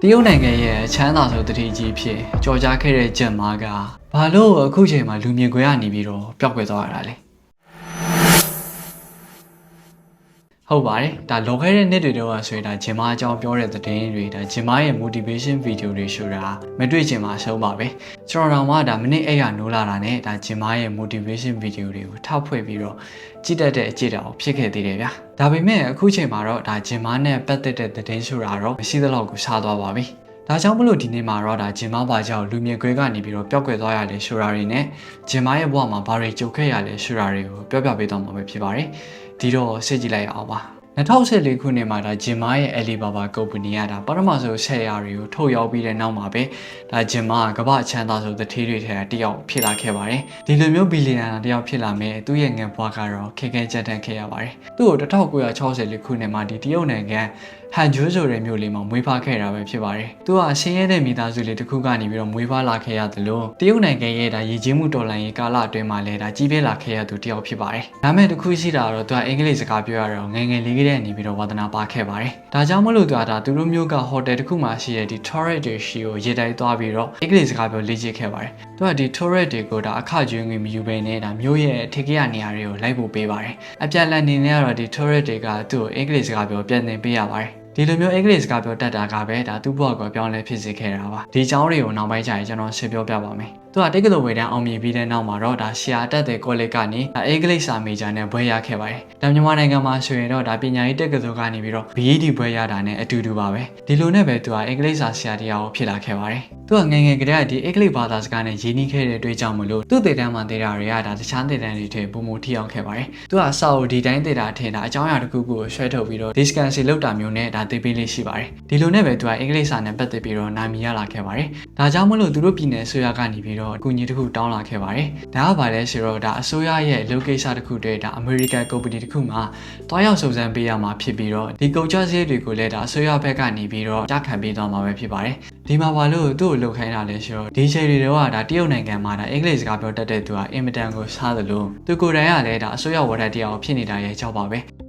တရုတ်နိုင်ငံရဲ့ချမ်းသာဆုံးတတိကြီးဖြစ်ကြော်ကြားခဲ့တဲ့ဂျက်မားကဘာလို့အခုချိန်မှာလူမြင်ကွယ်ကနေပြီးတော့ပျောက်ကွယ်သွားရတာလဲဟုတ်ပါတယ်ဒါလောခဲ့တဲ့နှစ်တွေတော့ဆိုရင်ဒါဂျင်မားအကြောင်းပြောတဲ့သတင်းတွေဒါဂျင်မားရဲ့ motivation video တွေဆိုတာမတွေ့ချင်မှာဆုံးပါပဲကျွန်တော်တို့ကဒါမိနစ်အဲ့ရနိုးလာတာနဲ့ဒါဂျင်မားရဲ့ motivation video တွေကိုထောက်ဖွဲ့ပြီးတော့ကြည့်တတ်တဲ့အကြည့်တောင်ဖြစ်ခဲ့သေးတယ်ဗျာဒါပေမဲ့အခုချိန်မှာတော့ဒါဂျင်မားနဲ့ပတ်သက်တဲ့သတင်းဆိုတာတော့မရှိသလောက်ကိုရှားသွားပါပြီဒါကြောင့်မလို့ဒီနေ့မှာတော့ဒါဂျင်မားဘာကြောင့်လူမြင်ကွဲကနေပြီးတော့ပျောက်ကွယ်သွားရလဲဆိုတာတွေနဲ့ဂျင်မားရဲ့ဘဝမှာဘာတွေကြုံခဲ့ရလဲဆိုတာတွေကိုပြောပြပေးသွားမှာပဲဖြစ်ပါတယ်ဒီတော့စိတ်ကြည့်လိုက်အောင်ပါ2014ခုနှစ်မှာဒါဂျင်မားရဲ့ Alibaba ကုမ္ပဏီကဒါပထမဆုံး share တွေကိုထုတ်ရောက်ပြီးတဲ့နောက်မှာပဲဒါဂျင်မားကကမ္ဘာအချမ်းသာဆုံးတထေးတွေထဲကတယောက်ဖြစ်လာခဲ့ပါတယ်ဒီလိုမျိုးဘီလီယံတယောက်ဖြစ်လာမဲ့သူ့ရဲ့ငယ်ဘွားကတော့ခက်ခဲကြမ်းတမ်းခဲ့ရပါတယ်သူ့ကို1964ခုနှစ်မှာဒီတရုတ်နိုင်ငံဟန်ဂျိုးဆိုတဲ့မြို့လေးမှာမွေးဖွားခဲ့တာပဲဖြစ်ပါတယ်။သူကအရှင်းရဲတဲ့မိသားစုလေးတစ်ခုကနေပြီးတော့မွေးဖွားလာခဲ့ရတယ်လို့တရုတ်နိုင်ငံရဲ့ဒါရည်ကြီးမှုတော်လှန်ရေးကာလအတွင်းမှာလည်းဒါကြီးပြင်းလာခဲ့ရသူတယောက်ဖြစ်ပါတယ်။ဒါမဲ့တစ်ခုရှိတာတော့သူကအင်္ဂလိပ်စကားပြောရတော့ငယ်ငယ်လေးကတည်းကနေပြီးတော့ဝါသနာပါခဲ့ပါတယ်။ဒါကြောင့်မလို့သူကဒါသူတို့မျိုးကဟိုတယ်တစ်ခုမှာရှိတဲ့ဒီ toilet တွေရှိကိုရေတိုက်သွားပြီးတော့အင်္ဂလိပ်စကားပြောလေ့ကျင့်ခဲ့ပါတယ်။သူကဒီ toilet တွေကိုဒါအခကျွေးငွေမယူဘဲနဲ့ဒါမျိုးရဲ့ထိကရနေရာတွေကိုလိုက်ဖို့ပေးပါတယ်။အပြက်လက်နေနဲ့ကတော့ဒီ toilet တွေကသူ့ကိုအင်္ဂလိပ်စကားပြောပြန်သင်ပေးရပါတယ်ဒီလိုမျိုးအင်္ဂလိပ်စကားပြောတတ်တာကပဲဒါသူ့ဘဝကိုပြောင်းလဲဖြစ်စေခဲ့တာပါဒီအကြောင်းတွေကိုနောက်ပိုင်းကျရင်ကျွန်တော်ရှင်းပြောပြပါမယ်သူကတက္ကသိုလ်ဝေဒန်းအောင်မြင်ပြီးတဲ့နောက်မှာတော့ဒါရှီယာတက်တဲ့ကောလိပ်ကနေအင်္ဂလိပ်စာမေဂျာနဲ့ဘွဲ့ရခဲ့ပါတယ်ဒါမြန်မာနိုင်ငံမှာဆိုရင်တော့ဒါပညာရေးတက္ကသိုလ်ကနေပြီးတော့ BEd ဘွဲ့ရတာနဲ့အတူတူပါပဲဒီလိုနဲ့ပဲသူကအင်္ဂလိပ်စာဆရာတရားကိုဖြစ်လာခဲ့ပါတယ်သူကငယ်ငယ်ကတည်းကဒီအင်္ဂလိပ်ဘာသာစကားနဲ့ရင်းနှီးခဲ့တဲ့အတွက်ကြောင့်မလို့သူ့ဒေတာမှာဒေတာတွေကဒါတခြားဒေတာတွေထဲပုံမထီအောင်ခဲ့ပါတယ်သူကအစာအုပ်ဒီတိုင်းဒေတာထင်တာအကြောင်းအရာတစ်ခုခုကိုဆွဲထုတ်ပြီးတော့ discussion လုပ်တာမျိုးနဲ့ဒါသိပေးလေးရှိပါတယ်ဒီလိုနဲ့ပဲသူကအင်္ဂလိပ်စာနဲ့ပတ်သက်ပြီးတော့နာမည်ရလာခဲ့ပါတယ်ဒါကြောင့်မလို့သူတို့ပြည်နယ်ဆိုရကနေပြီးတော့အကူအညီတစ်ခုတောင်းလာခဲ့ပါတယ်ဒါကဘာလဲဆိုတော့ဒါအစိုးရရဲ့လုပ်ကိစ္စတစ်ခုတည်းဒါအမေရိကန်ကုမ္ပဏီတစ်ခုမှာတွားရောက်စုံစမ်းပေးရမှာဖြစ်ပြီးတော့ဒီကုန်ကျစရိတ်တွေကိုလည်းဒါအစိုးရဘက်ကနေပြီးတော့ကြားခံပေးသွားမှာပဲဖြစ်ပါတယ်ဒီမှာဘာလို့သူ့ကိုလုပ်ခိုင်းတာလဲဆိုတော့ဒီချိန်တွေကဒါတရုတ်နိုင်ငံမှာဒါအင်္ဂလိပ်စကားပြောတတ်တဲ့သူကအင်မတန်ကိုစားသလိုသူကိုယ်တိုင်ကလည်းဒါအစိုးရဝါဒတရားဖြစ်နေတာရဲ့အကြောင်းပါပ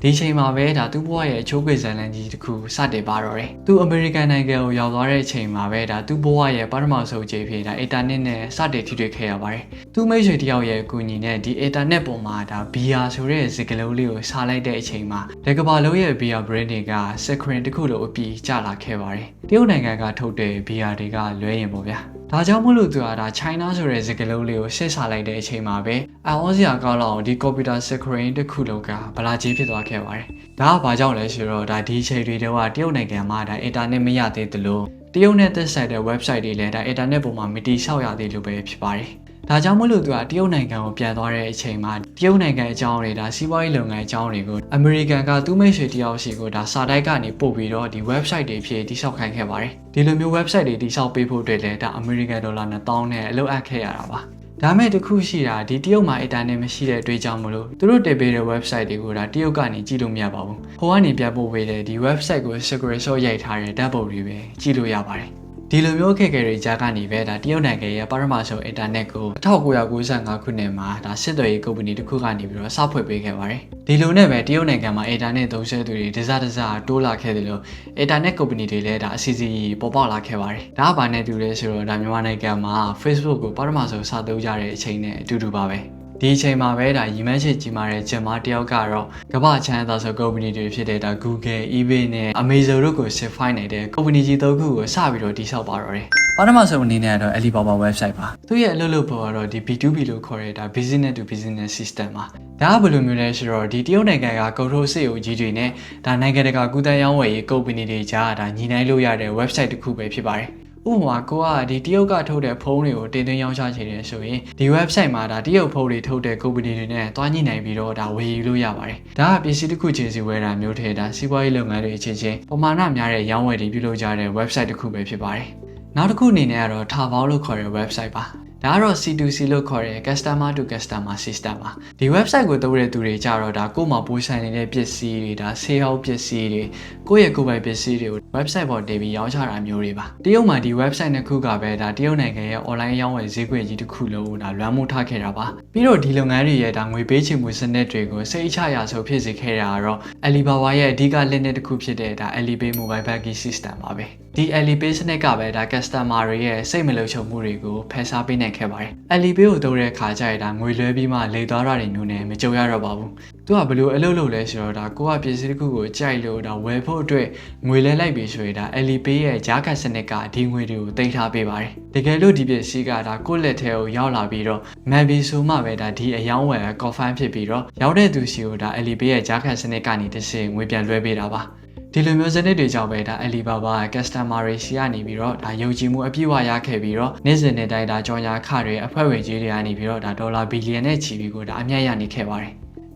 ဲဒီချိန်မှာပဲဒါသူ့ဘဝရဲ့အချိုးကွေဇာလန်ကြီးတစ်ခုစတင်ပါတော့တယ်။သူအမေရိကန်နိုင်ငံကိုရောက်သွားတဲ့အချိန်မှာပဲဒါသူ့ဘဝရဲ့ပထမဆုံးချိန်ဖြစ်ဒါအင်တာနက်နဲ့စတင်ထိတွေ့ခဲ့ရပါတယ်။သူ့မိတ်ဆွေတယောက်ရဲ့အကူအညီနဲ့ဒီအင်တာနက်ပေါ်မှာဒါဘီယာဆိုတဲ့စကားလုံးလေးကိုစားလိုက်တဲ့အချိန်မှာတကဘာလုံးရဲ့ဘီယာ brand တွေက Secret တစ်ခုလိုအပြီးကျလာခဲ့ပါတယ်။တရုတ်နိုင်ငံကထုတ်တဲ့ဘီယာတွေကလွဲရင်ပေါ့ဗျာ။ဒါကြောင့်မလို့သူကဒါ China ဆိုတဲ့စကားလုံးလေးကိုရှင်းချလိုက်တဲ့အချိန်မှာပဲအော်စရာကောင်းလောက်ဒီ computer screen တစ်ခုလုံးကဗလာကြီးဖြစ်သွားခဲ့ပါတယ်။ဒါကဘာကြောင့်လဲဆိုတော့ဒါဒီချိန်တွေတော့တရုတ်နိုင်ငံမှာဒါ internet မရသေးသလိုတရုတ်နဲ့သက်ဆိုင်တဲ့ website တွေလည်းဒါ internet ပေါ်မှာမတိဆောက်ရသေးလို့ပဲဖြစ်ပါတယ်။ဒါကြောင့်မလို့သူကတရုတ်နိုင်ငံကိုပြန်သွားတဲ့အချိန်မှာတရုတ်နိုင်ငံအကြောင်းတွေဒါစီးပွားရေးလုပ်ငန်းအကြောင်းတွေကိုအမေရိကန်ကသူ့မိတ်ဆွေတယောက်ရှိကိုဒါစာတိုက်ကနေပို့ပြီးတော့ဒီ website တွေဖြစ်တိဆောက်ခိုင်းခဲ့ပါတယ်။ဒီလိုမျိုး website တွေတိဆောက်ပေးဖို့အတွက်လည်းဒါအမေရိကန်ဒေါ်လာ2000နဲ့အလုပ်အပ်ခဲ့ရတာပါ။ဒါမဲ့တခုရှိတာဒီတရုတ်မှာ internet မရှိတဲ့အတွက်ကြောင့်မလို့သူတို့တင်ပေးတဲ့ website တွေကိုဒါတရုတ်ကနေကြည့်လို့မရပါဘူး။ဟိုကနေပြန်ပို့ပေးတဲ့ဒီ website ကို screenshot ရိုက်ထားတဲ့ဓာတ်ပုံတွေပဲကြည့်လို့ရပါတယ်။ဒီလိုမျိုးအခက်အခဲတွေကြားကနေပဲဒါတရုတ်နိုင်ငံရဲ့ပထမဆုံးအင်တာနက်ကို1995ခုနှစ်မှာဒါစစ်သွေးရေးကုမ္ပဏီတစ်ခုကနေပြီးတော့စဖွင့်ပေးခဲ့ပါတယ်။ဒီလိုနဲ့ပဲတရုတ်နိုင်ငံမှာအင်တာနက်သုံးစွဲသူတွေတစတိုးလာခဲ့တယ်လို့အင်တာနက်ကုမ္ပဏီတွေလည်းဒါအစီအစီပေါ်ပေါက်လာခဲ့ပါတယ်။ဒါကဘာနဲ့တူလဲဆိုတော့ဒါမြန်မာနိုင်ငံမှာ Facebook ကိုပထမဆုံးစသုံးကြတဲ့အချိန်နဲ့အတူတူပါပဲ။ဒီအချိန်မှာပဲဒါရီမန်းရှိကြီးမာတဲ့ဂျင်မာတယောက်ကတော့ကမ္ဘာချမ်းသာဆုံးကုမ္ပဏီတွေဖြစ်တဲ့ဒါ Google, eBay နဲ့ Amazon တို့ကို simplify နေတဲ့ကုမ္ပဏီကြီး၃ခုကိုစပြီးတော့တည်ဆောက်ပါတော့တယ်။ပထမဆုံးအနေနဲ့တော့ Alibaba website ပါ။သူရဲ့အလုပ်လုပ်ပေါ်ကတော့ဒီ B2B လို့ခေါ်တဲ့ဒါ business to business system ပါ။ဒါကဘယ်လိုမျိုးလဲဆိုတော့ဒီတရုတ်နိုင်ငံကကုန်ထုတ်စစ်အုပ်ကြီးတွေနဲ့ဒါနိုင်ငံတကာကူးသန်းရောင်းဝယ်ရေးကုမ္ပဏီတွေကြားဒါညီနိုင်လို့ရတဲ့ website တစ်ခုပဲဖြစ်ပါတယ်။ဥပမာကိုကဒီတရုတ်ကထုတ်တဲ့ဖုန်းတွေကိုတင်သွင်းရောင်းချချင်တယ်ဆိုရင်ဒီ website မှာဒါတရုတ်ဖုန်းတွေထုတ်တဲ့ကုမ္ပဏီတွေနဲ့တွားညှိနှိုင်းပြီးတော့ဒါဝယ်ယူလို့ရပါတယ်။ဒါကပစ္စည်းတစ်ခုချင်းစီဝယ်တာမျိုးထဲဒါစီးပွားရေးလုပ်ငန်းတွေအချင်းချင်းပမာဏများတဲ့ရောင်းဝယ်တွေပြုလုပ်ကြတဲ့ website တစ်ခုပဲဖြစ်ပါတယ်။နောက်တစ်ခုအနေနဲ့ကတော့ Taobao လို့ခေါ်တဲ့ website ပါ။ ဒါကတော့ C2C လို့ခေါ်တဲ့ customer to customer system ပါဒီ website ကိုသုံးတဲ့သူတွေကြတော့ဒါကိုယ်မှာပို့ဆိုင်နေတဲ့ပစ္စည်းတွေဒါ sale ပစ္စည်းတွေကိုယ့်ရဲ့ကိုယ်ပိုင်ပစ္စည်းတွေကို website ပေါ်တင်ပြီးရောင်းချတာမျိုးတွေပါတရုတ်မှာဒီ website နှစ်ခုကပဲဒါတရုတ်နိုင်ငံရဲ့ online ရောင်းဝယ်ဈေးကွက်ကြီးတစ်ခုလုံးဒါလွှမ်းမိုးထားခဲ့တာပါပြီးတော့ဒီလုပ်ငန်းတွေရဲ့ဒါငွေပေးချေမှုစနစ်တွေကိုစိတ်အချရဆုံးဖြစ်စေခဲ့တာကတော့ Alibaba ရဲ့အဓိကလက်နက်တစ်ခုဖြစ်တဲ့ဒါ Alipay Mobile Banking System ပါပဲဒီ Alipay စနစ်ကပဲဒါ customer တွေရဲ့စိတ်မလုံခြုံမှုတွေကိုဖယ်ရှားပေးနိုင်ခဲ့ပါတယ် Alipay ကိုသုံးတဲ့အခါကျရင်ဒါငွေလွှဲပြီးမှလေသွားတာတွေမျိုးနဲ့မကြုံရတော့ပါဘူးသူကဘယ်လိုအလုပ်လုပ်လဲဆိုတော့ဒါကိုကပစ္စည်းတစ်ခုကိုကြိုက်လို့ဒါဝယ်ဖို့အတွက်ငွေလဲလိုက်ပြီဆိုရင်ဒါ Alipay ရဲ့ကြားကစနစ်ကဒီငွေတွေကိုတိတ်ထားပေးပါတယ်တကယ်လို့ဒီပစ္စည်းကဒါကိုယ့်လက်ထဲကိုရောက်လာပြီးတော့မှန်ပြီဆိုမှပဲဒါဒီအယောင်းဝယ် confirm ဖြစ်ပြီးတော့ရောက်တဲ့သူစီကိုဒါ Alipay ရဲ့ကြားကစနစ်ကနေတစ်ဆင့်ငွေပြန်လွှဲပေးတာပါဒီလိုမျိုးစနစ်တွေကြောင့်ပဲဒါ Alibaba customer တွေစီကနေပြီးတော့ဒါယုံကြည်မှုအပြည့်အဝရခဲ့ပြီးတော့နေ့စဉ်နေ့တိုင်းဒါကြော်ညာခတွေအဖွဲ့ဝင်ကြီးတွေကနေပြီးတော့ဒါဒေါ်လာဘီလီယံနဲ့ချီပြီးကိုဒါအမြတ်ရနေခဲ့ပါတယ်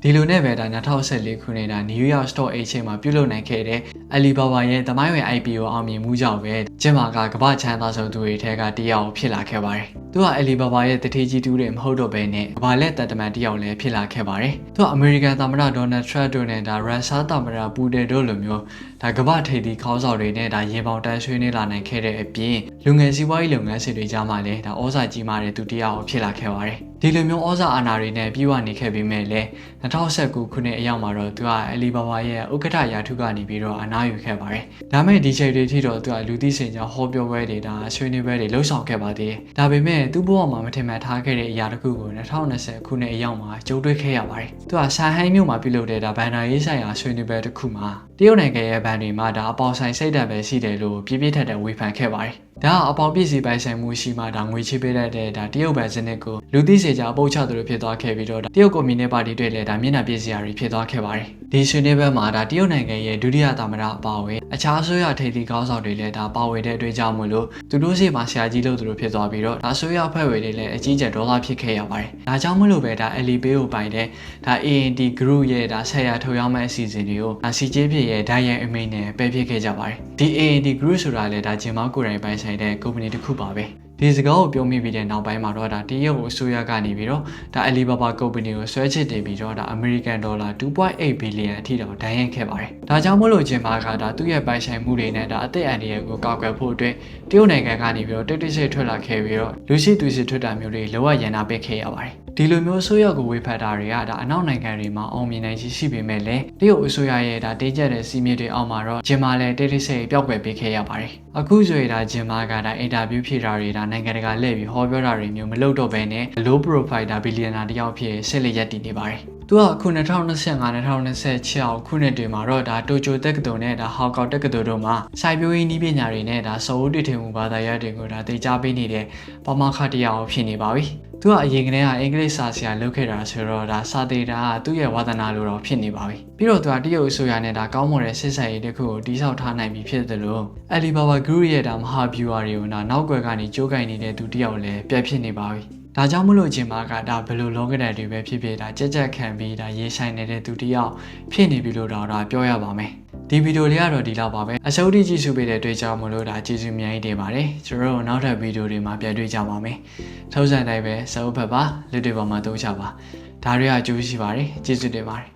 ဒီလိုနဲ့ပဲဒါ2014ခုနှစ်ဒါ New York Stock Exchange မှာပြုလုပ်နိုင်ခဲ့တဲ့ Alibaba ရဲ့သမိုင်းဝင် IPO အောင်မြင်မှုကြောင့်ပဲကျင်းမာကကမ္ဘာချမ်းသာဆုံးသူတွေထဲကတယောက်ဖြစ်လာခဲ့ပါတယ်။သူက Alibaba ရဲ့တထေးကြီးတူးတွေမဟုတ်တော့ဘဲနဲ့ကမ္ဘာလက်တမန်တယောက်လည်းဖြစ်လာခဲ့ပါတယ်။သူက American သမ္မတ Donald Trump တို့နဲ့ဒါ Russia သမ္မတ Putin တို့လိုမျိုးဒါကမ္ဘာထိပ်သီးခေါင်းဆောင်တွေနဲ့ဒါရင်ပေါင်တန်းဆွေးနွေးလာနိုင်ခဲ့တဲ့အပြင်လူငယ်စီးပွားရေးလုပ်ငန်းရှင်တွေကြားမှာလည်းဒါဩဇာကြီးမားတဲ့သူတယောက်ဖြစ်လာခဲ့ပါတယ်။ဒီလိုမျိုးဩဇာအာဏာတွေနဲ့ပြီးဝနေခဲ့ပြီးမဲ့လည်း2019ခုနှစ်အရောက်မှာတော့သူက Alibaba ရဲ့ဥက္ကဋ္ဌရာထူးကနေပြီးတော့အနားယူခဲ့ပါတယ်။ဒါမဲ့ဒီချိန်တွေထိတော့သူကလူသိရှင်ကြားဟောပြောပွဲတွေဒါဆွေးနွေးပွဲတွေလှုပ်ဆောင်ခဲ့ပါသေးတယ်။ဒါပေမဲ့သူ့ဘဝမှာမထင်မှတ်ထားခဲ့တဲ့အရာတစ်ခုကို2020ခုနှစ်အရောက်မှာကြုံတွေ့ခဲ့ရပါတယ်။သူကဆန်ဟိုင်းမြို့မှာပြုလုပ်တဲ့ဒါဘန်နာရေးဆိုင်ရာဆွေးနွေးပွဲတစ်ခုမှာတရုတ်နိုင်ငံရဲ့ဘဏ်တွေမှာဒါအပေါင်ဆိုင်စိတ်ဓာတ်ပဲရှိတယ်လို့ပြပြထက်တဲ့ဝေဖန်ခဲ့ပါတယ်။ဒါကအပေါင်ပစ္စည်းပိုင်ဆိုင်မှုရှိမှဒါငွေချေးပေးတဲ့ဒါတရုတ်ဘဏ်စနစ်ကိုလူသိစေကြအပုတ်ချသူတွေဖြစ်သွားခဲ့ပြီးတော့တရုတ်ကွန်မြူနစ်ပါတီတွေလည်းဒါမျက်နှာပစ္စည်းတွေဖြစ်သွားခဲ့ပါတယ်။ဒီဆွေးနွေးပွဲမှာဒါတရုတ်နိုင်ငံရဲ့ဒုတိယသမ္မတအပါအဝင်အခြားအစိုးရထိပ်သီးခေါင်းဆောင်တွေလည်းဒါပါဝင်တဲ့အတွက်ကြောင့်မို့လို့သူတို့စီမှာဆရာကြီးလို့သူတို့ဖြစ်သွားပြီးတော့ဒါအစိုးရအဖွဲ့ဝင်တွေလည်းအကြီးကျယ်ဒေါသဖြစ်ခဲ့ရပါတယ်။ဒါကြောင့်မို့လို့ပဲဒါ Alipay ကိုပိုင်တဲ့ဒါ ANT Group ရဲ့ဒါဆက်ရထုတ်ရောင်းမဲ့အစီအစဉ်တွေကိုဒါစီကျေးဖြစ်ရဲ့ဒိုင်ယန်အမိန့်နဲ့ပယ်ဖြစ်ခဲ့ကြပါတယ်။ဒီ ANT Group ဆိုတာလည်းဒါဂျင်မောက်ကိုယ်တိုင်ပိုင်ဆိုင်တဲ့ကုမ္ပဏီတစ်ခုပါပဲ။ဒီစကားကိုပြောမိပြီးတဲ့နောက်ပိုင်းမှာတော့ဒါတရုတ်အစိုးရကနေပြီးတော့ဒါ Alibaba ကုမ္ပဏီကိုဆွဲချစ်တင်ပြီးတော့ဒါ American Dollar 2.8 billion အထိတော့ဒဏ်ရိုက်ခဲ့ပါတယ်။ဒါကြောင့်မို့လို့ဂျင်မာကဒါသူ့ရဲ့ပိုင်ဆိုင်မှုတွေနဲ့ဒါအသက်အန္တရာယ်ကိုကောက်ကွယ်ဖို့အတွက်တရုတ်နိုင်ငံကနေပြီးတော့တိတ်တိတ်ဆိတ်ထွက်လာခဲ့ပြီးတော့လူရှိသူရှိထွက်တာမျိုးတွေလောကရန်နာပစ်ခဲ့ရပါတယ်။ဒီလိုမျိုးအစိုးရကိုဝေဖန်တာတွေကဒါအနောက်နိုင်ငံတွေမှာအောင်မြင်နိုင်ရှိပေမဲ့လည်းတရုတ်အစိုးရရဲ့ဒါတင်းကျပ်တဲ့စီးမြစ်တွေအောက်မှာတော့ဂျင်မာလည်းတိတ်တိတ်ဆိတ်ပျောက်ကွယ်ပေးခဲ့ရပါတယ်။အခုဆိုရင်ဒါဂျင်မာကဒါအင်တာဗျူးဖြေတာတွေဒါနိုင်ငံတကာလှည့်ပြီးဟောပြောတာတွေမျိုးမလုပ်တော့ဘဲနဲ့ low profile ဒါ billionaire တယောက်ဖြစ်ဆက်လက်ရပ်တည်နေပါတယ်။သူကအခု2025-2026ခုနှစ်တွေမှာတော့ဒါတိုကျိုတက္ကသိုလ်နဲ့ဒါဟောင်ကောင်တက္ကသိုလ်တို့မှာစိုက်ပျိုးရေးနည်းပညာတွေနဲ့ဒါစော်ဦးတွေ့ထင်မှုဘာသာရပ်တွေကိုဒါသင်ကြားပေးနေတဲ့ပမာခတယောက်ဖြစ်နေပါပြီ။သူကအရင်ကတည်းကအင်္ဂလိပ်စာဆရာလုပ်ခဲ့တာဆိုတော့ဒါစာသေးတာကသူ့ရဲ့ဝါသနာလိုတော့ဖြစ်နေပါပြီ။ပြီးတော့သူကတရုတ်အစိုးရနဲ့ဒါကောင်းမွန်တဲ့ဆက်ဆံရေးတစ်ခုကိုတည်ဆောက်ထားနိုင်ပြီဖြစ်တယ်လို့ Alibaba Group ရဲ့ဒါမဟာဗျူဟာတွေကိုနောက်ကွယ်ကနေကြိုးကိုင်နေတဲ့သူတယောက်လည်းပြတ်ဖြစ်နေပါပြီ။ဒါကြောင့်မလို့ဂျင်မာကဒါဘယ်လိုလောကဓာတ်တွေပဲဖြစ်ဖြစ်ဒါကြက်ကြက်ခံပြီးဒါရေးဆိုင်နေတဲ့သူတယောက်ဖြစ်နေပြီလို့တော့ဒါပြောရပါမယ်။ဒီဗီဒီယိုလေးကတော့ဒီလောက်ပါပဲ။အစိုးရကြည့်ရှုပေးတဲ့အတွက်ကြောင့်မလို့ဒါကျေးဇူးအများကြီးတင်ပါတယ်။ကျွန်တော်တို့နောက်ထပ်ဗီဒီယိုတွေမှာပြန်တွေ့ကြပါမယ်။ထုံးစံတိုင်းပဲစအုပ်ဖက်ပါလက်တွေပေါ်မှာသုံးချပါ။ဒါတွေကအကျိုးရှိပါတယ်။ကျေးဇူးတင်ပါတယ်။